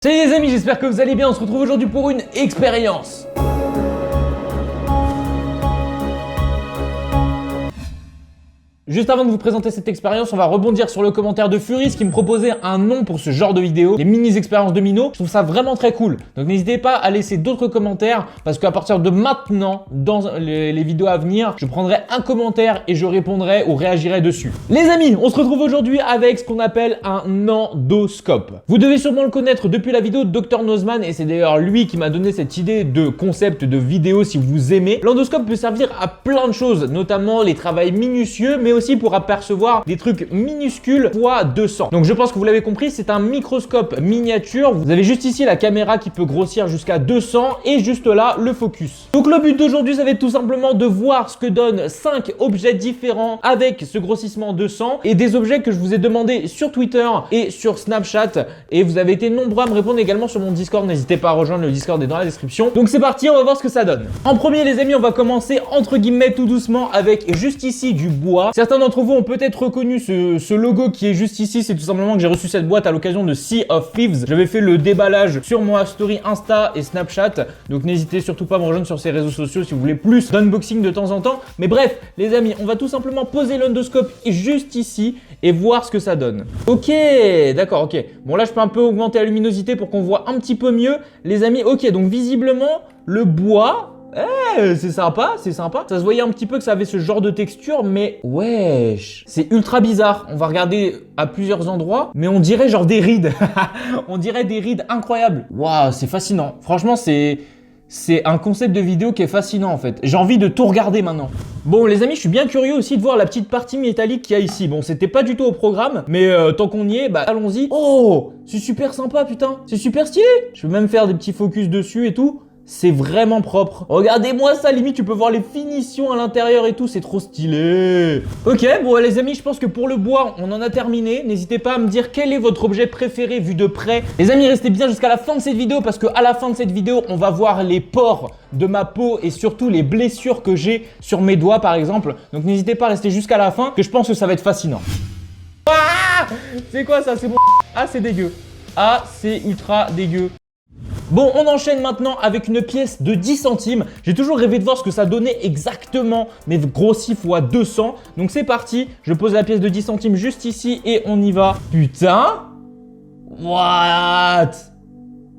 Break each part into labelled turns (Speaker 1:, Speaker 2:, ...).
Speaker 1: Salut les amis, j'espère que vous allez bien, on se retrouve aujourd'hui pour une expérience. Juste avant de vous présenter cette expérience, on va rebondir sur le commentaire de Furis qui me proposait un nom pour ce genre de vidéo, les mini-expériences de Mino. Je trouve ça vraiment très cool. Donc n'hésitez pas à laisser d'autres commentaires parce qu'à partir de maintenant, dans les vidéos à venir, je prendrai un commentaire et je répondrai ou réagirai dessus. Les amis, on se retrouve aujourd'hui avec ce qu'on appelle un endoscope. Vous devez sûrement le connaître depuis la vidéo de Dr Nozman et c'est d'ailleurs lui qui m'a donné cette idée de concept de vidéo si vous aimez. L'endoscope peut servir à plein de choses, notamment les travails minutieux, mais aussi pour apercevoir des trucs minuscules fois 200. Donc je pense que vous l'avez compris, c'est un microscope miniature. Vous avez juste ici la caméra qui peut grossir jusqu'à 200 et juste là le focus. Donc le but d'aujourd'hui, ça va être tout simplement de voir ce que donnent 5 objets différents avec ce grossissement 200 et des objets que je vous ai demandé sur Twitter et sur Snapchat et vous avez été nombreux à me répondre également sur mon Discord. N'hésitez pas à rejoindre le Discord, est dans la description. Donc c'est parti, on va voir ce que ça donne. En premier les amis, on va commencer entre guillemets tout doucement avec juste ici du bois. Certains d'entre vous ont peut-être reconnu ce logo qui est juste ici. C'est tout simplement que j'ai reçu cette boîte à l'occasion de Sea of Thieves. J'avais fait le déballage sur moi story Insta et Snapchat. Donc n'hésitez surtout pas à me rejoindre sur ces réseaux sociaux si vous voulez plus d'unboxing de temps en temps. Mais bref, les amis, on va tout simplement poser l'endoscope juste ici et voir ce que ça donne. Ok, d'accord, ok. Bon là, je peux un peu augmenter la luminosité pour qu'on voit un petit peu mieux. Les amis, ok, donc visiblement, le bois... c'est sympa, c'est sympa. Ça se voyait un petit peu que ça avait ce genre de texture, mais wesh, c'est ultra bizarre. On va regarder à plusieurs endroits, mais on dirait genre des rides. On dirait des rides incroyables. Waouh, c'est fascinant. Franchement, c'est un concept de vidéo qui est fascinant en fait. J'ai envie de tout regarder maintenant. Bon les amis, je suis bien curieux aussi de voir la petite partie métallique qu'il y a ici. Bon, c'était pas du tout au programme, mais tant qu'on y est, bah allons-y. Oh, c'est super sympa putain. C'est super stylé. Je peux même faire des petits focus dessus et tout. C'est vraiment propre. Regardez-moi ça, limite tu peux voir les finitions à l'intérieur et tout, c'est trop stylé. Ok, bon les amis, je pense que pour le bois, on en a terminé. N'hésitez pas à me dire quel est votre objet préféré vu de près. Les amis, restez bien jusqu'à la fin de cette vidéo parce qu'à la fin de cette vidéo, on va voir les pores de ma peau et surtout les blessures que j'ai sur mes doigts par exemple. Donc n'hésitez pas à rester jusqu'à la fin que je pense que ça va être fascinant. Ah, c'est quoi ça? C'est bon. Ah, c'est dégueu. Ah, c'est ultra dégueu. Bon, on enchaîne maintenant avec une pièce de 10 centimes. J'ai toujours rêvé de voir ce que ça donnait exactement, mais grossi fois 200. Donc c'est parti, je pose la pièce de 10 centimes juste ici et on y va. Putain! What?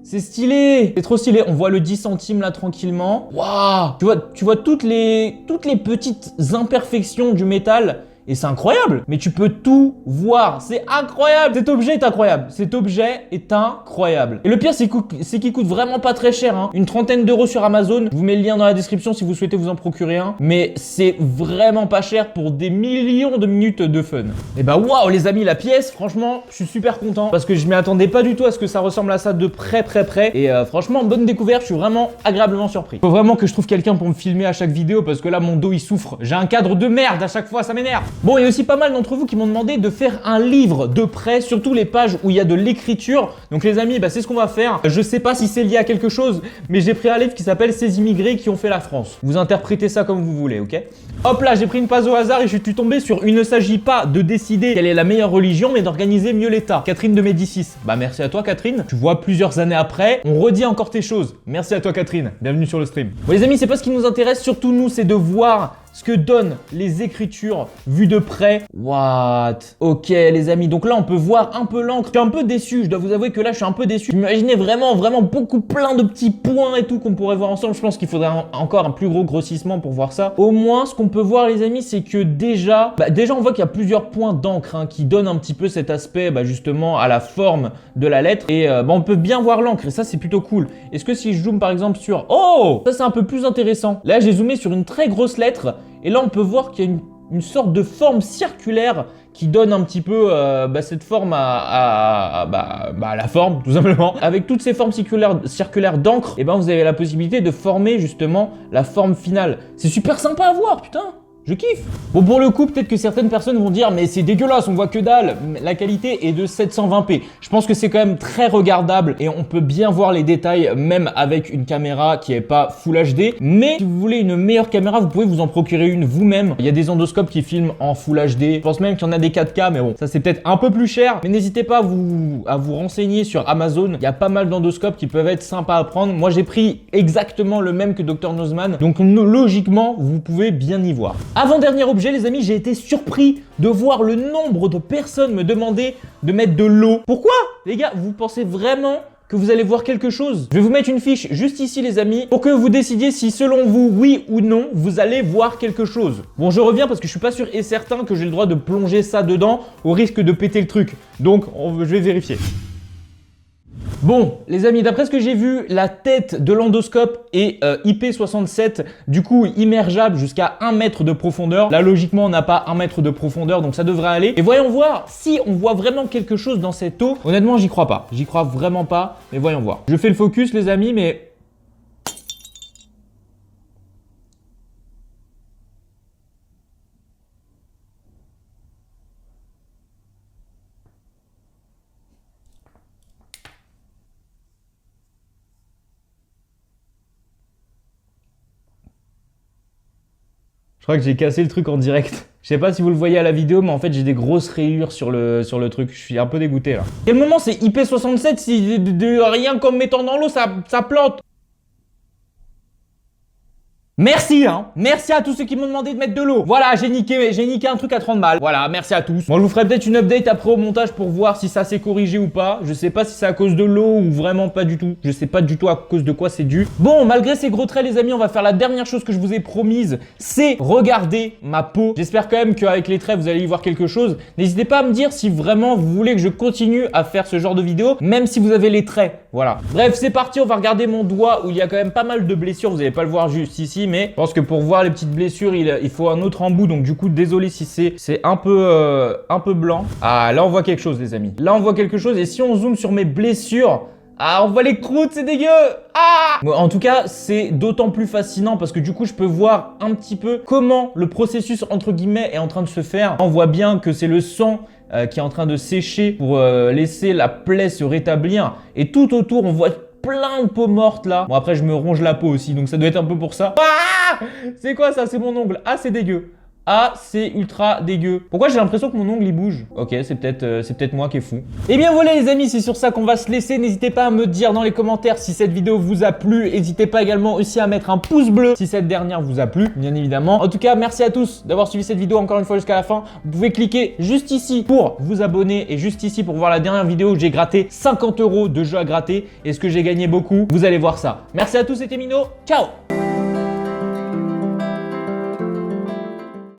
Speaker 1: C'est stylé! C'est trop stylé, on voit le 10 centimes là tranquillement. Waouh! Tu vois toutes les petites imperfections du métal. Et c'est incroyable, mais tu peux tout voir, c'est incroyable. Cet objet est incroyable, cet objet est incroyable. Et le pire c'est qu'il coûte vraiment pas très cher, hein. Une trentaine d'euros sur Amazon. Je vous mets le lien dans la description si vous souhaitez vous en procurer un. Mais c'est vraiment pas cher pour des millions de minutes de fun. Et bah waouh les amis, la pièce, franchement, je suis super content parce que je m'y attendais pas du tout à ce que ça ressemble à ça de près. Et franchement, bonne découverte, je suis vraiment agréablement surpris. Faut vraiment que je trouve quelqu'un pour me filmer à chaque vidéo parce que là mon dos il souffre. J'ai un cadre de merde à chaque fois, ça m'énerve. Bon, il y a aussi pas mal d'entre vous qui m'ont demandé de faire un livre de près, surtout les pages où il y a de l'écriture. Donc les amis, bah, c'est ce qu'on va faire. Je sais pas si c'est lié à quelque chose, mais j'ai pris un livre qui s'appelle Ces immigrés qui ont fait la France. Vous interprétez ça comme vous voulez, ok? Hop là, j'ai pris une page au hasard et je suis tombé sur Il ne s'agit pas de décider quelle est la meilleure religion, mais d'organiser mieux l'État. Catherine de Médicis. Bah merci à toi Catherine. Tu vois, plusieurs années après, on redit encore tes choses. Merci à toi Catherine. Bienvenue sur le stream. Bon les amis, c'est pas ce qui nous intéresse, surtout nous, c'est de voir ce que donnent les écritures vues de près. What? Ok les amis, donc là on peut voir un peu l'encre. Je suis un peu déçu, je dois vous avouer que là je suis un peu déçu. J'imaginais vraiment beaucoup plein de petits points et tout qu'on pourrait voir ensemble. Je pense qu'il faudrait encore un plus gros grossissement pour voir ça. Au moins ce qu'on peut voir les amis, c'est que déjà on voit qu'il y a plusieurs points d'encre hein, qui donnent un petit peu cet aspect justement à la forme de la lettre. Et on peut bien voir l'encre et ça c'est plutôt cool. Est-ce que si je zoome par exemple sur... Oh, ça c'est un peu plus intéressant. Là j'ai zoomé sur une très grosse lettre. Et là, on peut voir qu'il y a une sorte de forme circulaire qui donne un petit peu cette forme à la forme, tout simplement. Avec toutes ces formes circulaires d'encre, et vous avez la possibilité de former justement la forme finale. C'est super sympa à voir, putain. Je kiffe. Bon, pour le coup, peut-être que certaines personnes vont dire mais c'est dégueulasse, on voit que dalle. La qualité est de 720p. Je pense que c'est quand même très regardable et on peut bien voir les détails même avec une caméra qui est pas Full HD. Mais si vous voulez une meilleure caméra, vous pouvez vous en procurer une vous-même. Il y a des endoscopes qui filment en Full HD. Je pense même qu'il y en a des 4K, mais bon, ça c'est peut-être un peu plus cher. Mais n'hésitez pas à vous renseigner sur Amazon. Il y a pas mal d'endoscopes qui peuvent être sympas à prendre. Moi, j'ai pris exactement le même que Dr Nozman. Donc logiquement, vous pouvez bien y voir. Avant-dernier objet, les amis, j'ai été surpris de voir le nombre de personnes me demander de mettre de l'eau. Pourquoi? Les gars, vous pensez vraiment que vous allez voir quelque chose? Je vais vous mettre une fiche juste ici, les amis, pour que vous décidiez si, selon vous, oui ou non, vous allez voir quelque chose. Bon, je reviens parce que je suis pas sûr et certain que j'ai le droit de plonger ça dedans au risque de péter le truc. Donc, je vais vérifier. Bon, les amis, d'après ce que j'ai vu, la tête de l'endoscope est IP67, du coup immergeable jusqu'à 1 mètre de profondeur. Là, logiquement, on n'a pas 1 mètre de profondeur, donc ça devrait aller. Et voyons voir si on voit vraiment quelque chose dans cette eau. Honnêtement, j'y crois pas. J'y crois vraiment pas, mais voyons voir. Je fais le focus, les amis, mais... Je crois que j'ai cassé le truc en direct. Je sais pas si vous le voyez à la vidéo, mais en fait j'ai des grosses rayures sur le truc. Je suis un peu dégoûté là. Quel moment c'est IP67 si rien qu'en mettant dans l'eau ça plante? Merci, hein. Merci à tous ceux qui m'ont demandé de mettre de l'eau. Voilà, j'ai niqué un truc à 30 balles. Voilà, merci à tous. Moi, je vous ferai peut-être une update après au montage pour voir si ça s'est corrigé ou pas. Je sais pas si c'est à cause de l'eau ou vraiment pas du tout. Je sais pas du tout à cause de quoi c'est dû. Bon, malgré ces gros traits, les amis, on va faire la dernière chose que je vous ai promise. C'est regarder ma peau. J'espère quand même qu'avec les traits, vous allez y voir quelque chose. N'hésitez pas à me dire si vraiment vous voulez que je continue à faire ce genre de vidéo, même si vous avez les traits. Voilà. Bref, c'est parti. On va regarder mon doigt où il y a quand même pas mal de blessures. Vous n'allez pas le voir juste ici, mais je pense que pour voir les petites blessures, il faut un autre embout. Donc du coup, désolé si c'est un peu blanc. Ah, là on voit quelque chose, les amis. Là on voit quelque chose. Et si on zoome sur mes blessures, ah, on voit les croûtes, c'est dégueu. Ah! Bon, en tout cas, c'est d'autant plus fascinant parce que du coup, je peux voir un petit peu comment le processus entre guillemets est en train de se faire. On voit bien que c'est le sang qui est en train de sécher pour laisser la plaie se rétablir. Et tout autour, on voit plein de peau morte là. Bon, après je me ronge la peau aussi, donc ça doit être un peu pour ça. Ah! C'est quoi ça? C'est mon ongle. Ah, c'est dégueu. Ah, c'est ultra dégueu. Pourquoi j'ai l'impression que mon ongle il bouge? Ok, c'est peut-être moi qui est fou. Et bien voilà les amis, c'est sur ça qu'on va se laisser. N'hésitez pas à me dire dans les commentaires si cette vidéo vous a plu. N'hésitez pas également aussi à mettre un pouce bleu si cette dernière vous a plu, bien évidemment. En tout cas, merci à tous d'avoir suivi cette vidéo encore une fois jusqu'à la fin. Vous pouvez cliquer juste ici pour vous abonner et juste ici pour voir la dernière vidéo où j'ai gratté 50 € de jeux à gratter. Est-ce que j'ai gagné beaucoup? Vous allez voir ça. Merci à tous, c'était Mino. Ciao!